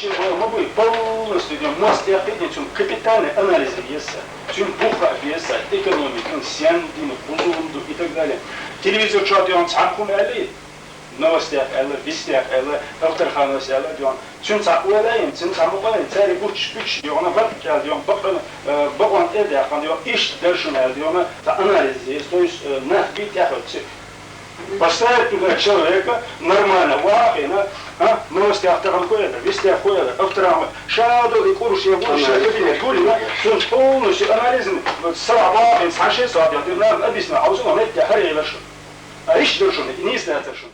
мы бы полностью мозг yapıyordum капитальный анализ веса, tüm buha vesa, экономика, сяндин, бузулунду и так далее. Телевизор çağırıyor, çarpım eli, новостях eli, вестях eli, doktorxanası eli diyor. Tüm çarpılayım, tüm çarpılayım, çare güç diyor, ona bak gel diyor, bakın evde yapan diyor, iş dersin el diyor, ona анализ, то есть нахбит яхотчи. Поставить туда человека нормально, вахина, новости авторанкоеда, вести охуеда, авторам, шаду и курс я буду, шаду гулина, сон полностью анализм, сабахин, саши сабахин, ты нам объяснил, а уже нам это харей вершин. А ищ вершин, не знает вершин.